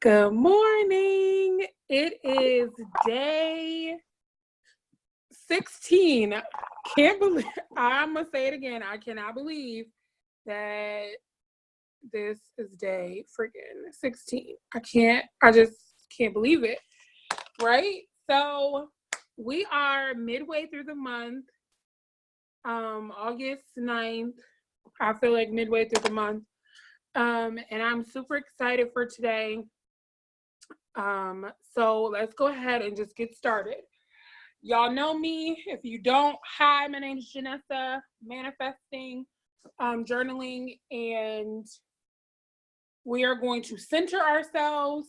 Good morning. It is day 16. Can't believe, I'm going to say it again. I cannot believe that this is day freaking 16. I just can't believe it. Right? So we are midway through the month, August 9th. I feel like midway through the month. And I'm super excited for today. So let's go ahead and just get started. Y'all know me. If you don't, hi, my name is Janessa, manifesting, journaling, and we are going to center ourselves.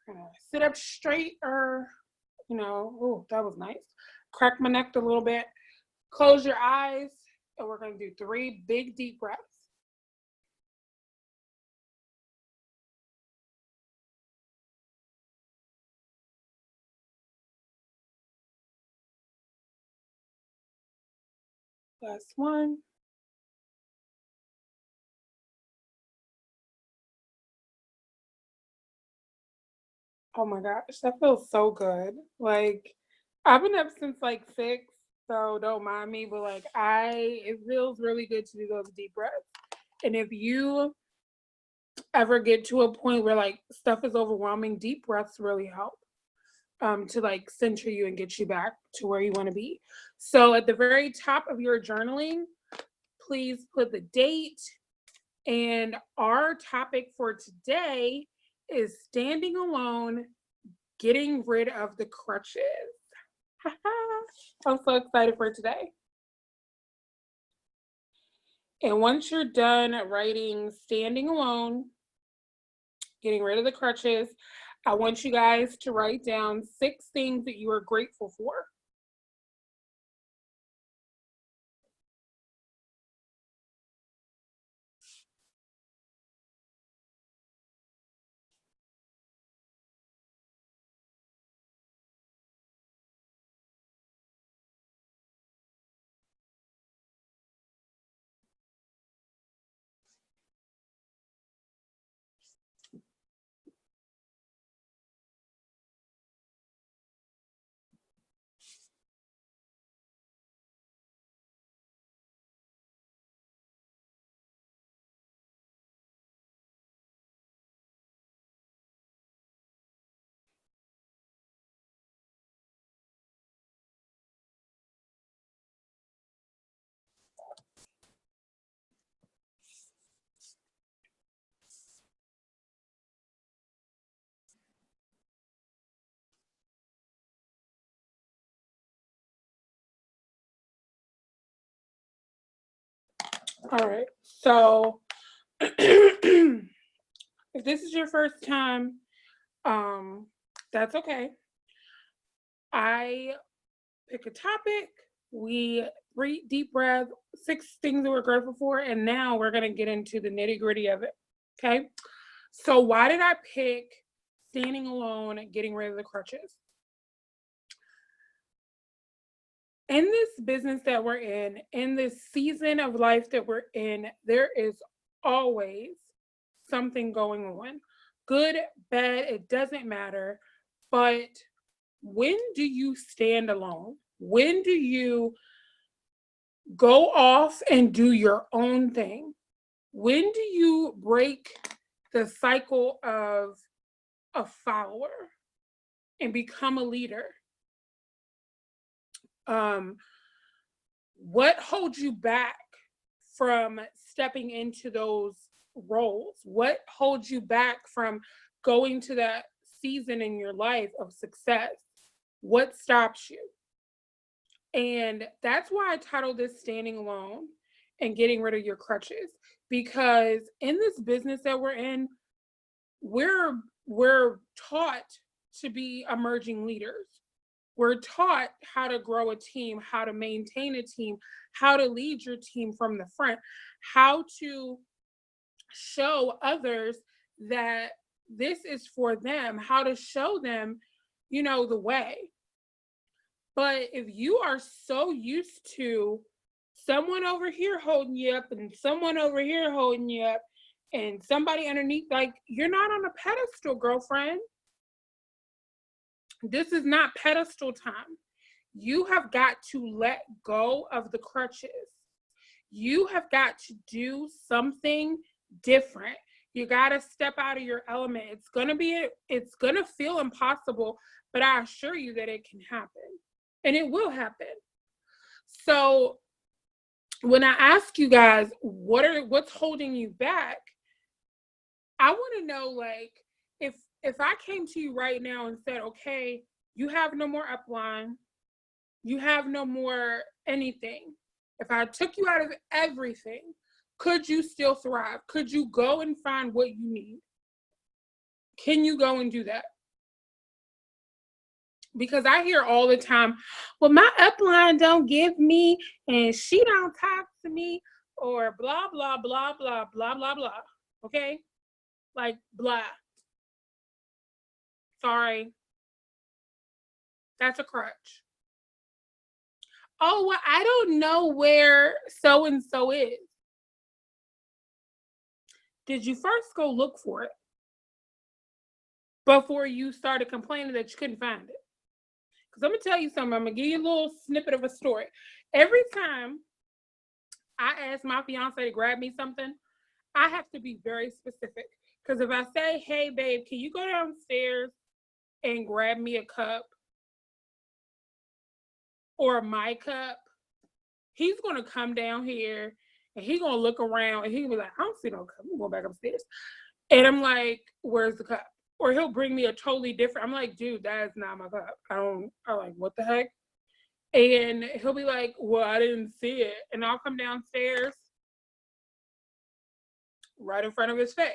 We're gonna sit up straight, or oh, that was nice. Crack my neck a little bit. Close your eyes, and we're gonna do 3 big deep breaths. Last one. Oh my gosh, that feels so good. Like, I've been up since like 6, so don't mind me, but like it feels really good to do those deep breaths. And if you ever get to a point where like stuff is overwhelming, deep breaths really help to like center you and get you back to where you want to be. So at the very top of your journaling, please put the date. And our topic for today is standing alone, getting rid of the crutches. I'm so excited for today. And once you're done writing standing alone, getting rid of the crutches, I want you guys to write down 6 things that you are grateful for. All right. So if this is your first time, that's okay. I pick a topic, we breathe deep breath, 6 things that we're grateful for, and now we're going to get into the nitty-gritty of it. Okay? So why did I pick standing alone and getting rid of the crutches? In this business that we're in this season of life that we're in, there is always something going on. Good, bad, it doesn't matter. But when do you stand alone? When do you go off and do your own thing? When do you break the cycle of a follower and become a leader? What holds you back from stepping into those roles? What holds you back from going to that season in your life of success? What stops you? And that's why I titled this Standing Alone and Getting Rid of Your Crutches. Because in this business that we're in, we're taught to be emerging leaders. We're taught how to grow a team, how to maintain a team, how to lead your team from the front, how to show others that this is for them, how to show them, the way. But if you are so used to someone over here holding you up and someone over here holding you up, and somebody underneath, like, you're not on a pedestal, girlfriend. This is not pedestal time. You have got to let go of the crutches. You have got to do something different. You got to step out of your element. It's going to feel impossible, but I assure you that it can happen, and it will happen. So when I ask you guys, what's holding you back? I want to know, like, if I came to you right now and said, okay, you have no more upline, you have no more anything. If I took you out of everything, could you still thrive? Could you go and find what you need? Can you go and do that? Because I hear all the time, well, my upline don't give me, and she don't talk to me, or blah, blah, blah, blah, blah, blah, blah. Okay? Like, blah. Sorry. That's a crutch. Oh, well, I don't know where so-and-so is. Did you first go look for it before you started complaining that you couldn't find it? Because I'm going to tell you something. I'm going to give you a little snippet of a story. Every time I ask my fiance to grab me something, I have to be very specific. Because if I say, hey, babe, can you go downstairs and grab me a cup or my cup, he's going to come down here and he's going to look around and he'll be like, I don't see no cup. I'm going back upstairs. And I'm like, where's the cup? Or he'll bring me a totally different, I'm like, dude, that is not my cup. I'm like, what the heck? And he'll be like, well, I didn't see it. And I'll come downstairs right in front of his face.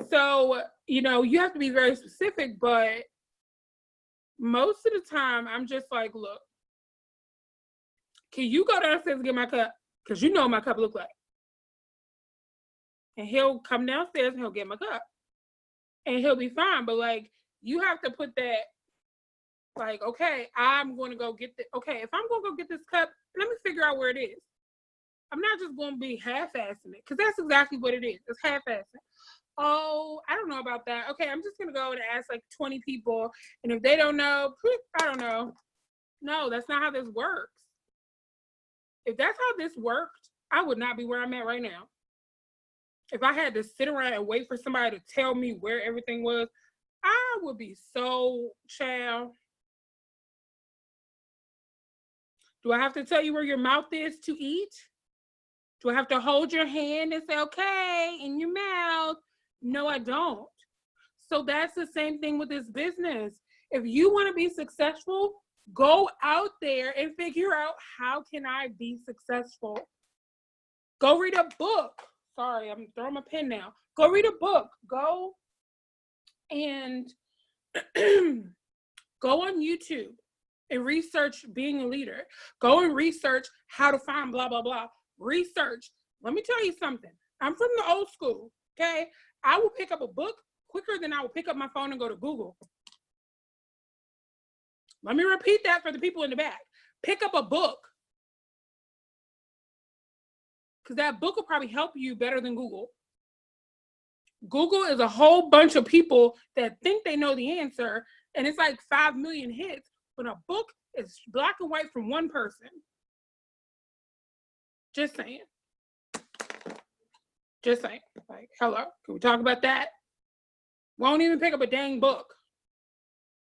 So, you have to be very specific, but most of the time I'm just like, look, can you go downstairs and get my cup? Because you know what my cup look like. And he'll come downstairs and he'll get my cup. And he'll be fine. But, like, you have to put that, like, okay, I'm going to go get okay, if I'm going to go get this cup, let me figure out where it is. I'm not just going to be half-assing it, because that's exactly what it is. It's half-assing. Oh, I don't know about that. Okay, I'm just going to go and ask, like, 20 people. And if they don't know, I don't know. No, that's not how this works. If that's how this worked, I would not be where I'm at right now. If I had to sit around and wait for somebody to tell me where everything was, I would be so child. Do I have to tell you where your mouth is to eat? Do I have to hold your hand and say, okay, in your mouth? No, I don't. So that's the same thing with this business. If you want to be successful, go out there and figure out, how can I be successful? Go read a book. Sorry, I'm throwing my pen now. Go read a book. Go and go on YouTube and research being a leader. Go and research how to find blah, blah, blah. Research. Let me tell you something. I'm from the old school, okay? I will pick up a book quicker than I will pick up my phone and go to Google. Let me repeat that for the people in the back. Pick up a book. Because that book will probably help you better than Google. Google is a whole bunch of people that think they know the answer, and it's like 5 million hits, but a book is black and white from one person. Just saying. Just saying. Like, hello, can we talk about that? Won't even pick up a dang book.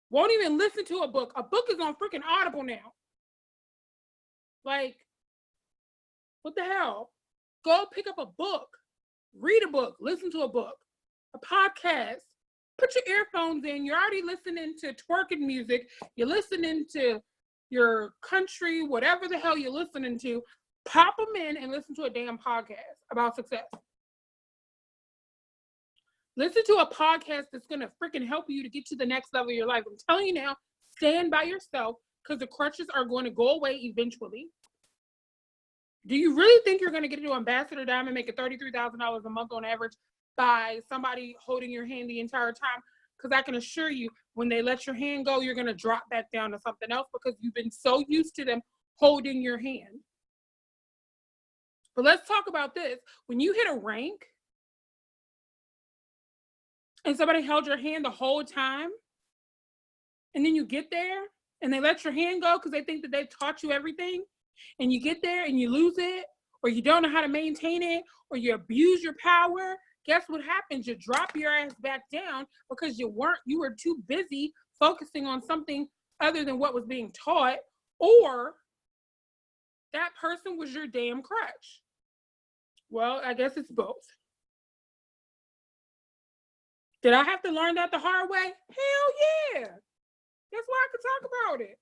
Won't even listen to a book. A book is on freaking Audible now. Like, what the hell? Go pick up a book. Read a book. Listen to a book. A podcast. Put your earphones in. You're already listening to twerking music. You're listening to your country, whatever the hell you're listening to. Pop them in and listen to a damn podcast about success. Listen to a podcast that's going to freaking help you to get to the next level of your life. I'm telling you now, stand by yourself, because the crutches are going to go away eventually. Do you really think you're going to get into Ambassador Diamond making $33,000 a month on average by somebody holding your hand the entire time? Because I can assure you, when they let your hand go, you're going to drop back down to something else, because you've been so used to them holding your hand. But let's talk about this. When you hit a rank, and somebody held your hand the whole time, and then you get there and they let your hand go because they think that they've taught you everything, and you get there and you lose it, or you don't know how to maintain it, or you abuse your power, guess what happens? You drop your ass back down because you were too busy focusing on something other than what was being taught, or that person was your damn crutch. Well, I guess it's both. Did I have to learn that the hard way? Hell yeah. That's why I could talk about it.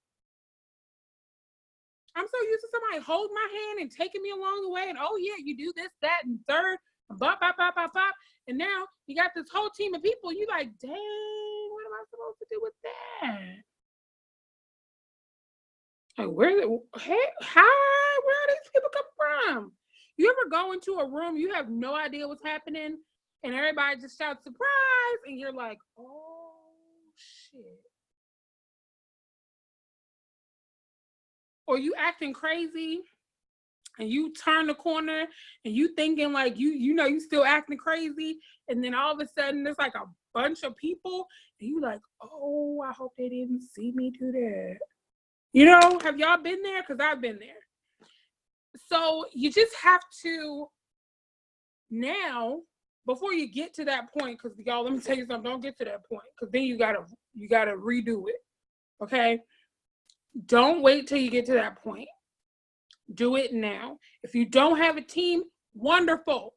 I'm so used to somebody holding my hand and taking me along the way, and oh yeah, you do this, that, and third, and bop, bop, bop, bop, bop. And now you got this whole team of people, you like, dang, what am I supposed to do with that? Like, where are these people come from? You ever go into a room, you have no idea what's happening, and everybody just shouts surprise, and you're like, oh shit. Or you acting crazy, and you turn the corner, and you thinking like you still acting crazy, and then all of a sudden there's like a bunch of people, and you like, oh, I hope they didn't see me do that. You know, have y'all been there? Because I've been there. So you just have to now, before you get to that point, because y'all, let me tell you something, don't get to that point, because then you gotta redo it. Okay? Don't wait till you get to that point. Do it now. If you don't have a team, wonderful.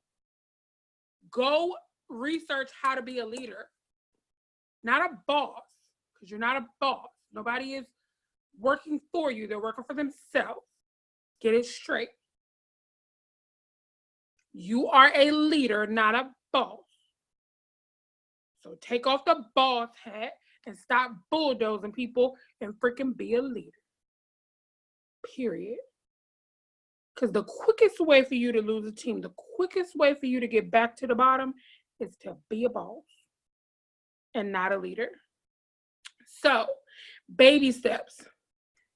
Go research how to be a leader. Not a boss, because you're not a boss. Nobody is working for you. They're working for themselves. Get it straight. You are a leader, not a boss. So take off the boss hat and stop bulldozing people and freaking be a leader. Period. Because the quickest way for you to lose a team, the quickest way for you to get back to the bottom is to be a boss and not a leader. So, baby steps.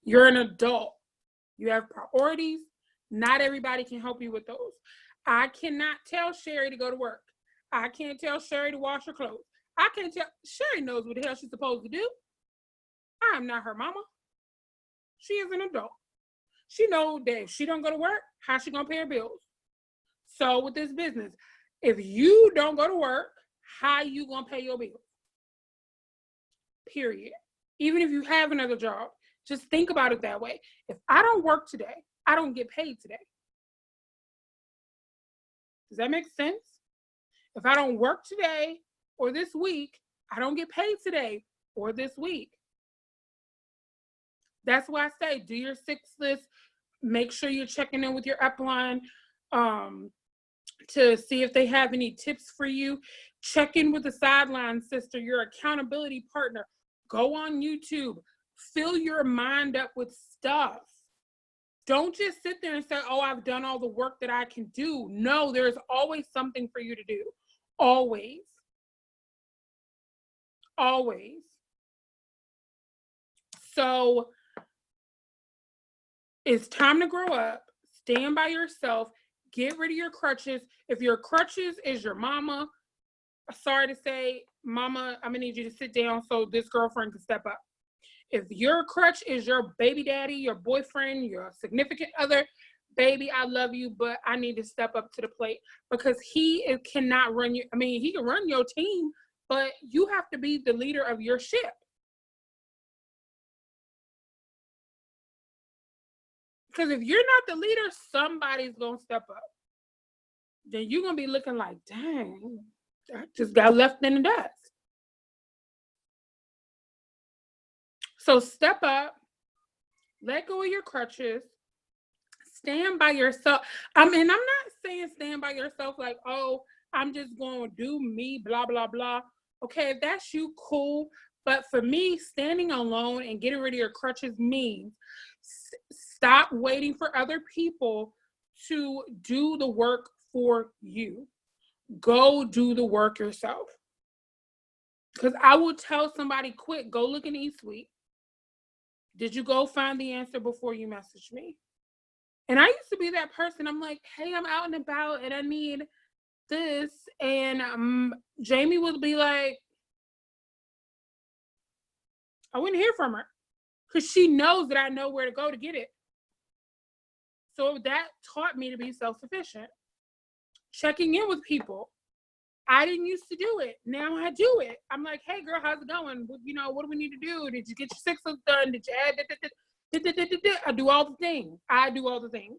You're an adult. You have priorities. Not everybody can help you with those. I cannot tell Sherry to go to work. I can't tell Sherry to wash her clothes. I can't tell. Sherry knows what the hell she's supposed to do. I am not her mama. She is an adult. She knows that if she don't go to work, how she gonna pay her bills? So with this business, if you don't go to work, how you gonna pay your bills? Period. Even if you have another job, just think about it that way. If I don't work today, I don't get paid today. Does that make sense? If I don't work today or this week, I don't get paid today or this week. That's why I say do your 6 list. Make sure you're checking in with your upline to see if they have any tips for you. Check in with the sideline sister, your accountability partner. Go on YouTube. Fill your mind up with stuff. Don't just sit there and say, oh, I've done all the work that I can do. No, there's always something for you to do. Always. Always. So it's time to grow up. Stand by yourself. Get rid of your crutches. If your crutches is your mama, sorry to say, mama, I'm going to need you to sit down so this girlfriend can step up. If your crutch is your baby daddy, your boyfriend, your significant other, baby, I love you, but I need to step up to the plate because he cannot run you. I mean, he can run your team, but you have to be the leader of your ship. Because if you're not the leader, somebody's going to step up. Then you're going to be looking like, dang, I just got left in the dust. So step up, let go of your crutches, stand by yourself. I mean, I'm not saying stand by yourself like, oh, I'm just going to do me, blah, blah, blah. Okay, if that's you, cool. But for me, standing alone and getting rid of your crutches means stop waiting for other people to do the work for you. Go do the work yourself. Because I will tell somebody, quick, go look in eSuite. Did you go find the answer before you messaged me? And I used to be that person. I'm like, hey, I'm out and about and I need this, and Jamie would be like, I wouldn't hear from her because she knows that I know where to go to get it. So that taught me to be self-sufficient. Checking in with people. I didn't used to do it. Now I do it. I'm like, hey girl, how's it going? What do we need to do? Did you get your 6 months done? Did you add? I do all the things.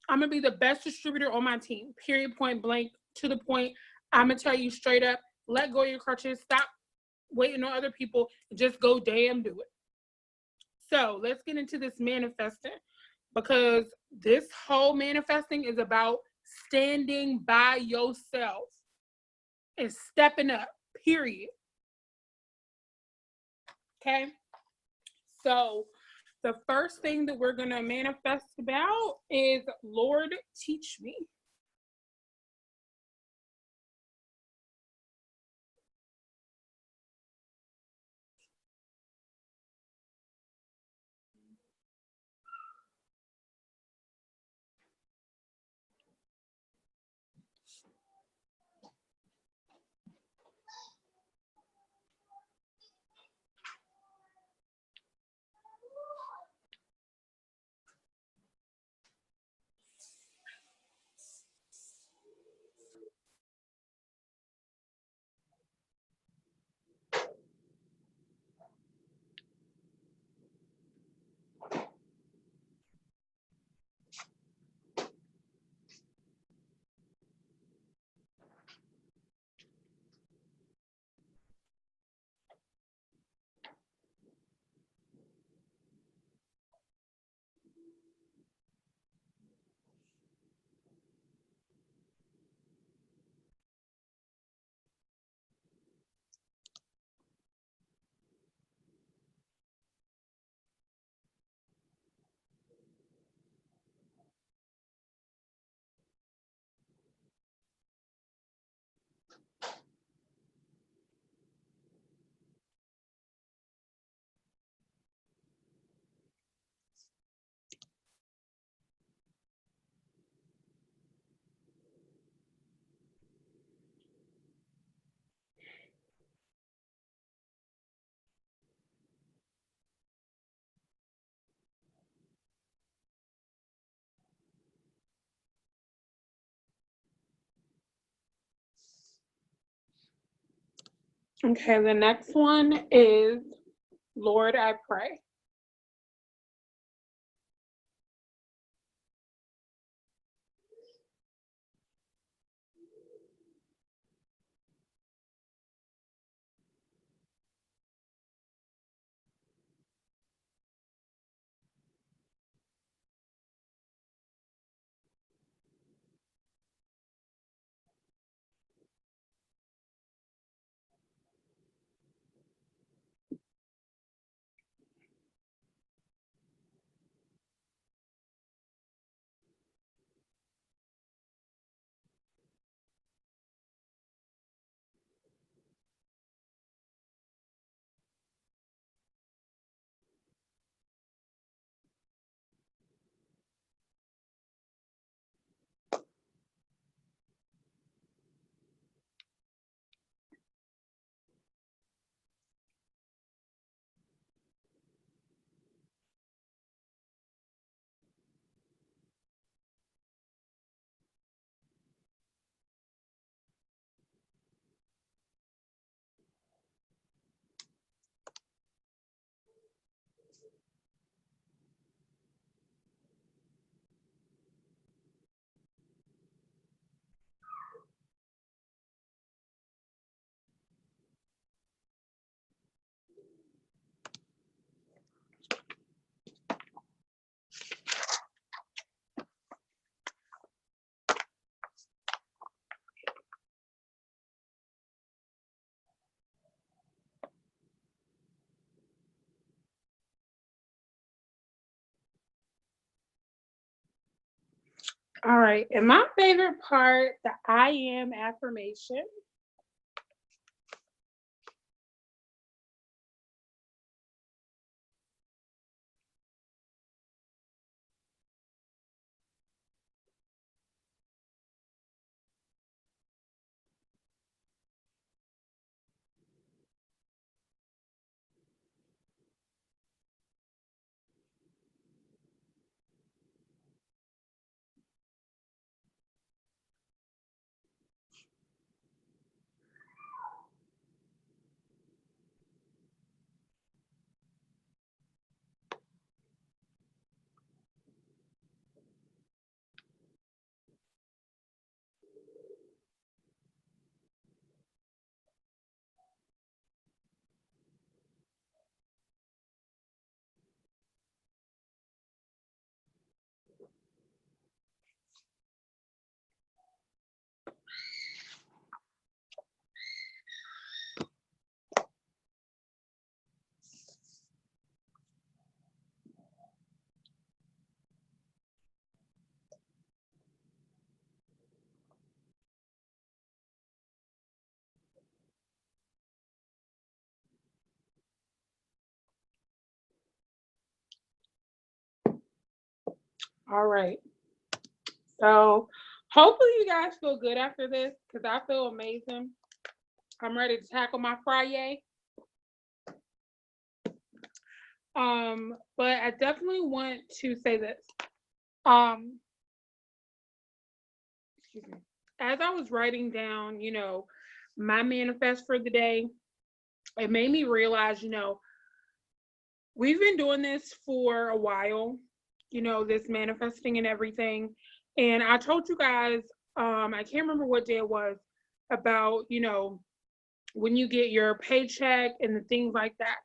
I'm gonna be the best distributor on my team. Period. Point blank. To the point. I'm gonna tell you straight up. Let go of your crutches. Stop waiting on other people. Just go damn do it. So let's get into this manifesting, because this whole manifesting is about standing by yourself and stepping up, period. Okay? So the first thing that we're going to manifest about is, Lord, teach me. Okay, the next one is, Lord, I pray. All right, and my favorite part, the I am affirmation. All right. So hopefully you guys feel good after this because I feel amazing. I'm ready to tackle my Friday. But I definitely want to say this. Um, excuse me. As I was writing down, my manifest for the day, it made me realize, we've been doing this for a while, this manifesting and everything. And I told you guys, I can't remember what day it was, about, when you get your paycheck and the things like that.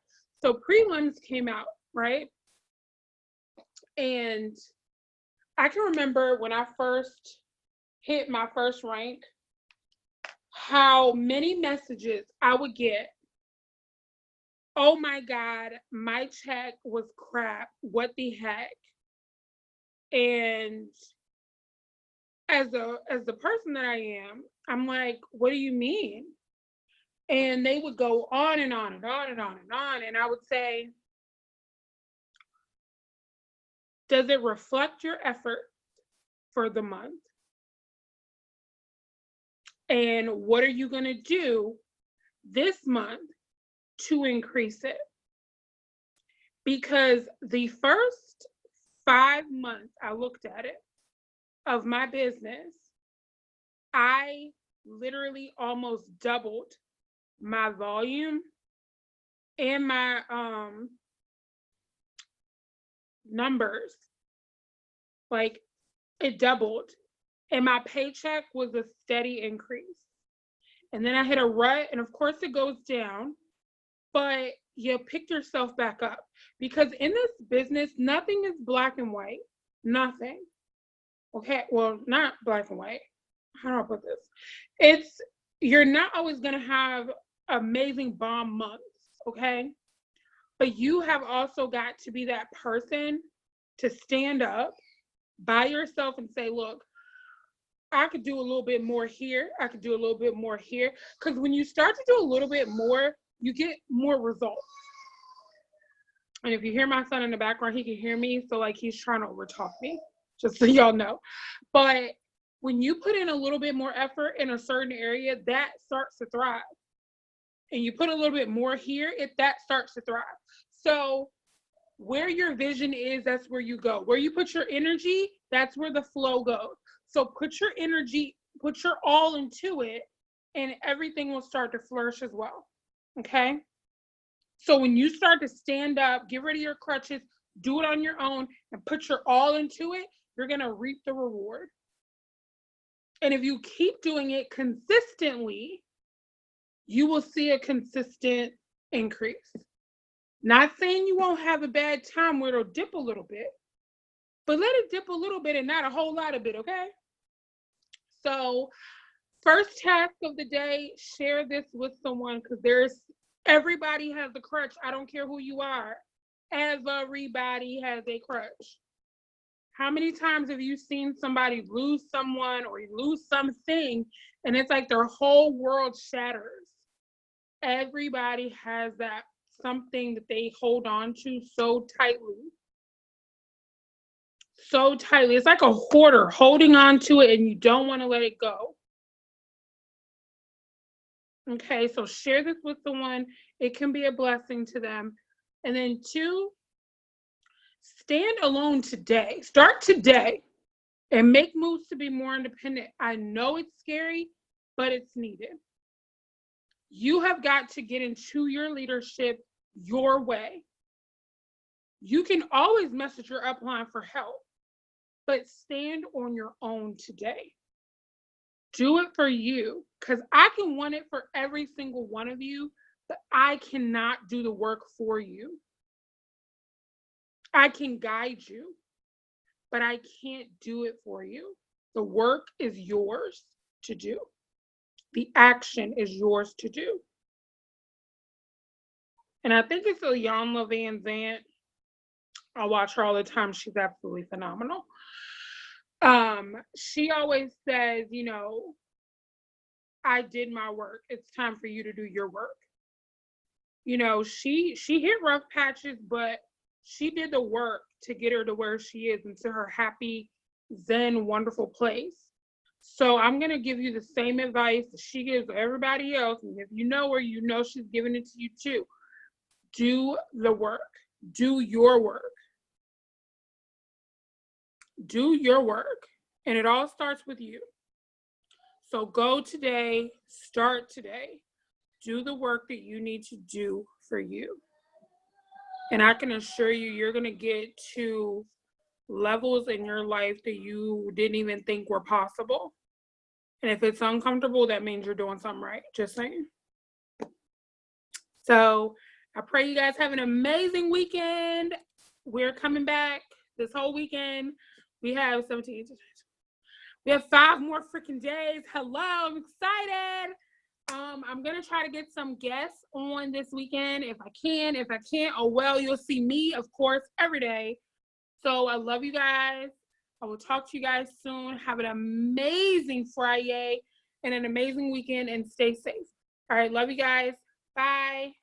So prelims came out, right? And I can remember when I first hit my first rank, how many messages I would get. Oh my God, my check was crap. What the heck? And as the person that I am, I'm like, what do you mean? And they would go on and on and on and on and on. And I would say, does it reflect your effort for the month? And what are you going to do this month to increase it? Because the first 5 months I looked at it of my business, I literally almost doubled my volume and my numbers. Like, it doubled, and my paycheck was a steady increase. And then I hit a rut, and of course it goes down, but you pick yourself back up, because in this business nothing is black and white. Nothing. Okay, well, not black and white. How do I put this? It's You're not always going to have amazing bomb months, okay? But you have also got to be that person to stand up by yourself and say, look, I could do a little bit more here. I could do a little bit more here. Because when you start to do a little bit more, you get more results. And if you hear my son in the background, he can hear me. So, like, he's trying to overtalk me, just so y'all know. But when you put in a little bit more effort in a certain area, that starts to thrive. And you put a little bit more here, that starts to thrive. So where your vision is, that's where you go. Where you put your energy, that's where the flow goes. So put your energy, put your all into it, and everything will start to flourish as well. Okay? So when you start to stand up, get rid of your crutches, do it on your own, and put your all into it, you're going to reap the reward. And if you keep doing it consistently, you will see a consistent increase. Not saying you won't have a bad time where it'll dip a little bit, but let it dip a little bit and not a whole lot of it, okay? So, first task of the day, share this with someone, because everybody has a crutch. I don't care who you are. Everybody has a crutch. How many times have you seen somebody lose someone or lose something, and it's like their whole world shatters? Everybody has that something that they hold on to so tightly. So tightly. It's like a hoarder holding on to it and you don't want to let it go. Okay, so share this with someone. It can be a blessing to them. And then 2, stand alone today. Start today and make moves to be more independent. I know it's scary, but it's needed. You have got to get into your leadership your way. You can always message your upline for help, but stand on your own today. Do it for you, because I can want it for every single one of you, but I cannot do the work for you. I can guide you, but I can't do it for you. The work is yours to do. The action is yours to do. And I think it's Iyanla Van Zant. I watch her all the time. She's absolutely phenomenal. She always says, I did my work. It's time for you to do your work. She hit rough patches, but She did the work to get her to where she is, into her happy, zen, wonderful place. So I'm going to give you the same advice that she gives everybody else. And if you know her, you know she's giving it to you too. Do the work. Do your work. Do your work. And it all starts with you. So go today, start today. Do the work that you need to do for you. And I can assure you, you're going to get to levels in your life that you didn't even think were possible. And if it's uncomfortable, that means you're doing something right. Just saying. So I pray you guys have an amazing weekend. We're coming back this whole weekend. We have 17. We have 5 more freaking days. Hello, I'm excited. I'm gonna try to get some guests on this weekend if I can. If I can't, oh well, you'll see me, of course, every day. So I love you guys. I will talk to you guys soon. Have an amazing Friday and an amazing weekend, and stay safe. All right, love you guys. Bye.